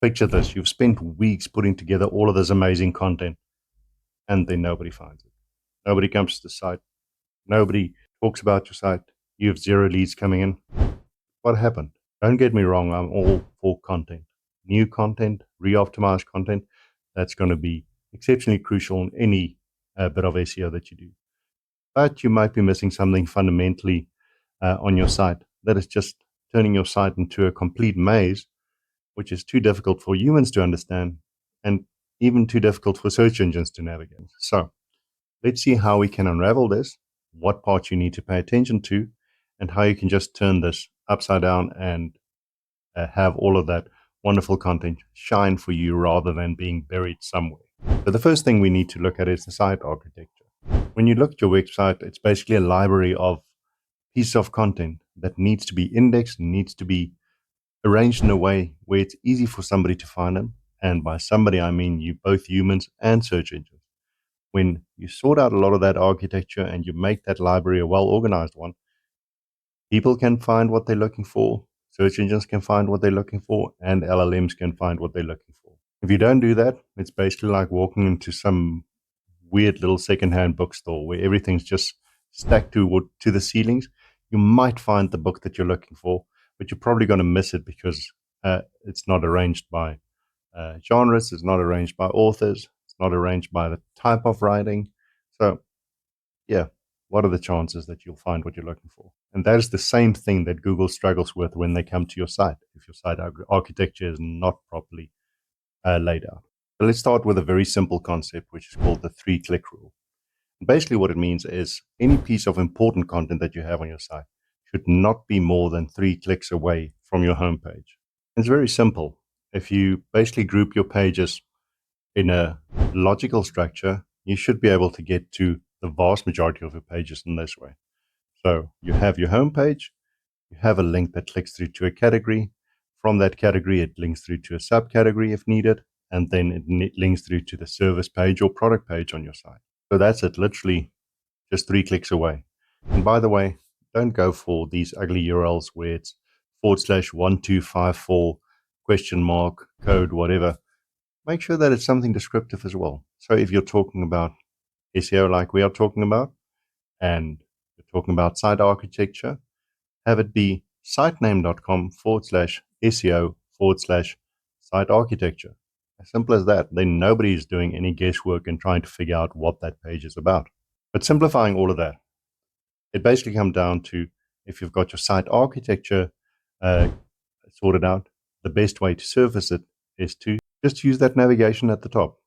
Picture this, you've spent weeks putting together all of this amazing content, and then nobody finds it. Nobody comes to the site. Nobody talks about your site. You have zero leads coming in. What happened? Don't get me wrong, I'm all for content. New content, re-optimized content, that's going to be exceptionally crucial in any bit of SEO that you do. But you might be missing something fundamentally on your site that is just turning your site into a complete maze, which is too difficult for humans to understand and even too difficult for search engines to navigate. So let's see how we can unravel this, what parts you need to pay attention to, and how you can just turn this upside down and have all of that wonderful content shine for you rather than being buried somewhere. So the first thing we need to look at is the site architecture. When you look at your website, it's basically a library of pieces of content that needs to be indexed, needs to be arranged in a way where it's easy for somebody to find them. And by somebody, I mean you, both humans and search engines. When you sort out a lot of that architecture and you make that library a well-organized one, people can find what they're looking for, search engines can find what they're looking for, and LLMs can find what they're looking for. If you don't do that, it's basically like walking into some weird little secondhand bookstore where everything's just stacked to the ceilings. You might find the book that you're looking for, but you're probably going to miss it because it's not arranged by genres, it's not arranged by authors, it's not arranged by the type of writing. So, yeah, what are the chances that you'll find what you're looking for? And that is the same thing that Google struggles with when they come to your site, if your site architecture is not properly laid out. So let's start with a very simple concept, which is called the 3-click rule. And basically, what it means is any piece of important content that you have on your site should not be more than 3 clicks away from your homepage. It's very simple. If you basically group your pages in a logical structure, you should be able to get to the vast majority of your pages in this way. So you have your homepage, you have a link that clicks through to a category. From that category, it links through to a subcategory if needed, and then it links through to the service page or product page on your site. So that's it, literally just 3 clicks away. And by the way, don't go for these ugly URLs where it's /1254 question mark code, whatever. Make sure that it's something descriptive as well. So if you're talking about SEO like we are talking about, and you're talking about site architecture, have it be sitename.com/SEO/site architecture. As simple as that. Then nobody is doing any guesswork and trying to figure out what that page is about. But simplifying all of that, it basically comes down to if you've got your site architecture sorted out, the best way to surface it is to just use that navigation at the top.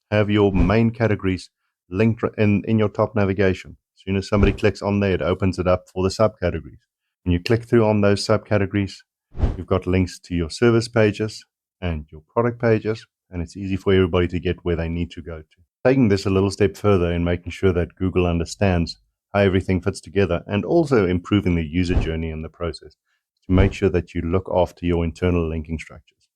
Have your main categories linked in your top navigation. As soon as somebody clicks on there, it opens it up for the subcategories. When you click through on those subcategories, you've got links to your service pages and your product pages, and it's easy for everybody to get where they need to go to. Taking this a little step further and making sure that Google understands how everything fits together, and also improving the user journey in the process to make sure that you look after your internal linking structures.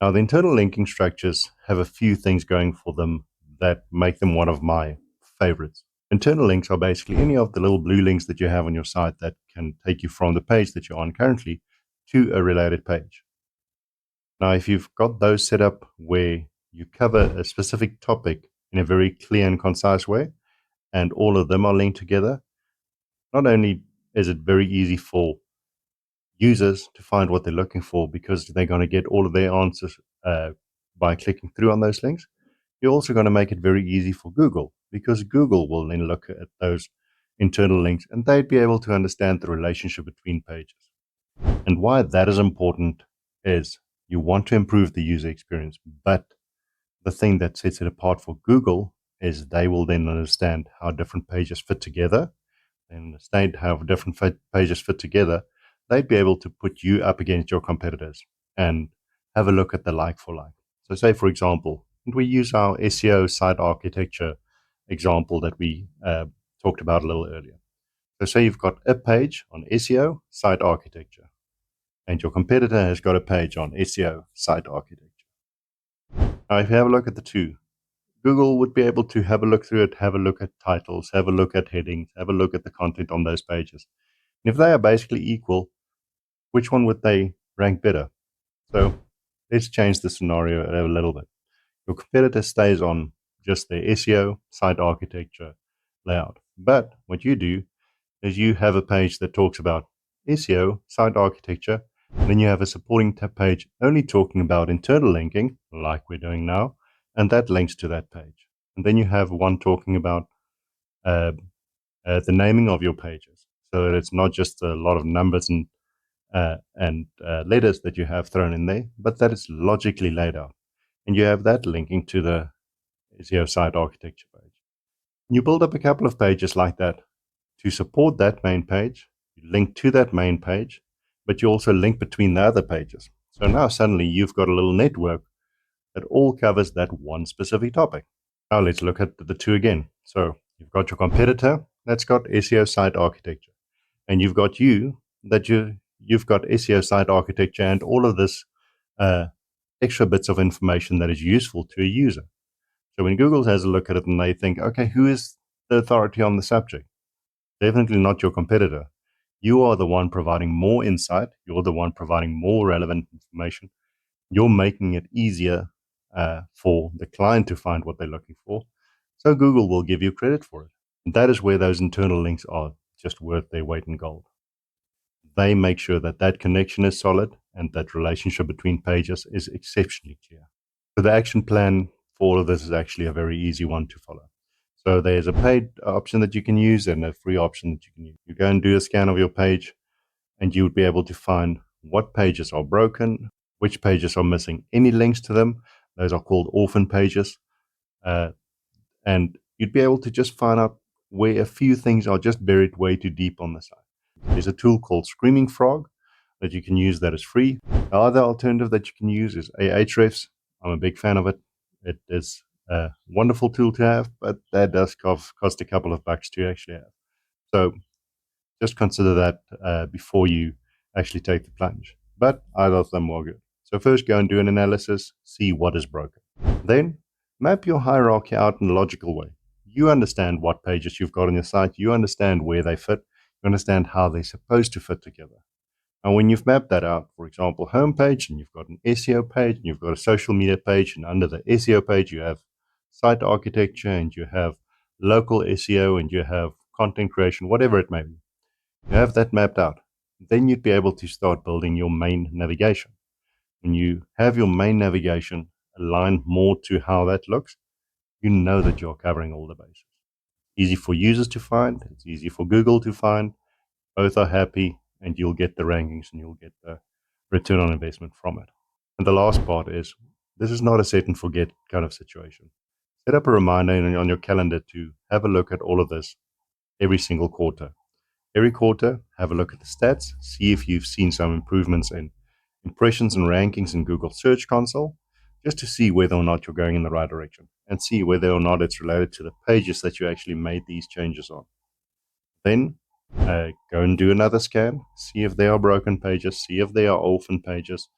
Now, the internal linking structures have a few things going for them that make them one of my favorites. Internal links are basically any of the little blue links that you have on your site that can take you from the page that you're on currently to a related page. Now, if you've got those set up where you cover a specific topic in a very clear and concise way, and all of them are linked together, not only is it very easy for users to find what they're looking for because they're going to get all of their answers by clicking through on those links, you're also going to make it very easy for Google because Google will then look at those internal links and they'd be able to understand the relationship between pages. And why that is important is you want to improve the user experience, but the thing that sets it apart for Google is they will then understand how different pages fit together and understand how different pages fit together. They'd be able to put you up against your competitors and have a look at the like for like. So say, for example, we use our SEO site architecture example that we talked about a little earlier. So say you've got a page on SEO site architecture, and your competitor has got a page on SEO site architecture. Now, if you have a look at the two, Google would be able to have a look through it, have a look at titles, have a look at headings, have a look at the content on those pages. And if they are basically equal, which one would they rank better? So let's change the scenario a little bit. Your competitor stays on just their SEO, site architecture, layout. But what you do is you have a page that talks about SEO, site architecture, and then you have a supporting page only talking about internal linking, like we're doing now, and that links to that page. And then you have one talking about uh, the naming of your pages, so that it's not just a lot of numbers and letters that you have thrown in there, but that it's logically laid out. And you have that linking to the SEO site architecture page. You build up a couple of pages like that to support that main page. You link to that main page, but you also link between the other pages. So now suddenly you've got a little network that all covers that one specific topic. Now let's look at the two again. So you've got your competitor that's got SEO site architecture, and you've got you've got SEO site architecture and all of this uh, extra bits of information that is useful to a user. So when Google has a look at it and they think, okay, who is the authority on the subject? Definitely not your competitor. You are the one providing more insight. You're the one providing more relevant information. You're making it easier for the client to find what they're looking for. So Google will give you credit for it. And that is where those internal links are just worth their weight in gold. They make sure that that connection is solid and that relationship between pages is exceptionally clear. So the action plan for all of this is actually a very easy one to follow. So there's a paid option that you can use and a free option that you can use. You go and do a scan of your page, and you would be able to find what pages are broken, which pages are missing any links to them. Those are called orphan pages. And you'd be able to just find out where a few things are just buried way too deep on the site. There's a tool called Screaming Frog that you can use that is free. The other alternative that you can use is Ahrefs. I'm a big fan of it. It is a wonderful tool to have, but that does cost a couple of bucks to actually have. So just consider that before you actually take the plunge. But either of them are good. So first go and do an analysis, see what is broken. Then map your hierarchy out in a logical way. You understand what pages you've got on your site, you understand where they fit, you understand how they're supposed to fit together. And when you've mapped that out, for example, homepage, and you've got an SEO page, and you've got a social media page, and under the SEO page, you have site architecture, and you have local SEO, and you have content creation, whatever it may be. You have that mapped out. Then you'd be able to start building your main navigation. When you have your main navigation aligned more to how that looks, you know that you're covering all the bases. Easy for users to find, it's easy for Google to find. Both are happy, and you'll get the rankings and you'll get the return on investment from it. And the last part is this is not a set and forget kind of situation. Set up a reminder on your calendar to have a look at all of this every single quarter. Every quarter, have a look at the stats, see if you've seen some improvements in impressions and rankings in Google Search Console, just to see whether or not you're going in the right direction and see whether or not it's related to the pages that you actually made these changes on. Then go and do another scan, see if there are broken pages, see if there are orphan pages,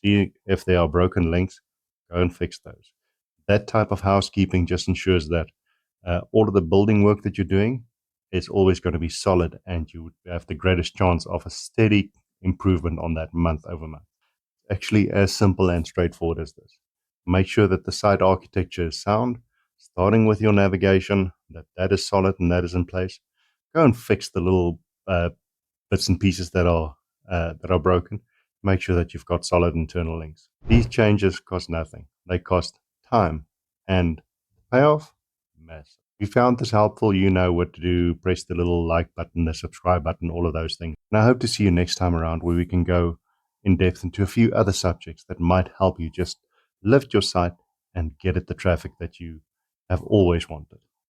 see if there are broken links, go and fix those. That type of housekeeping just ensures that all of the building work that you're doing is always going to be solid, and you have the greatest chance of a steady improvement on that month over month. Actually, as simple and straightforward as this. Make sure that the site architecture is sound, starting with your navigation, that is solid and that is in place. Go and fix the little bits and pieces that are broken. Make sure that you've got solid internal links. These changes cost nothing. They cost time, and the payoff, massive. If you found this helpful, you know what to do. Press the little like button, the subscribe button, all of those things. And I hope to see you next time around, where we can go in depth into a few other subjects that might help you just lift your site and get it the traffic that you have always wanted.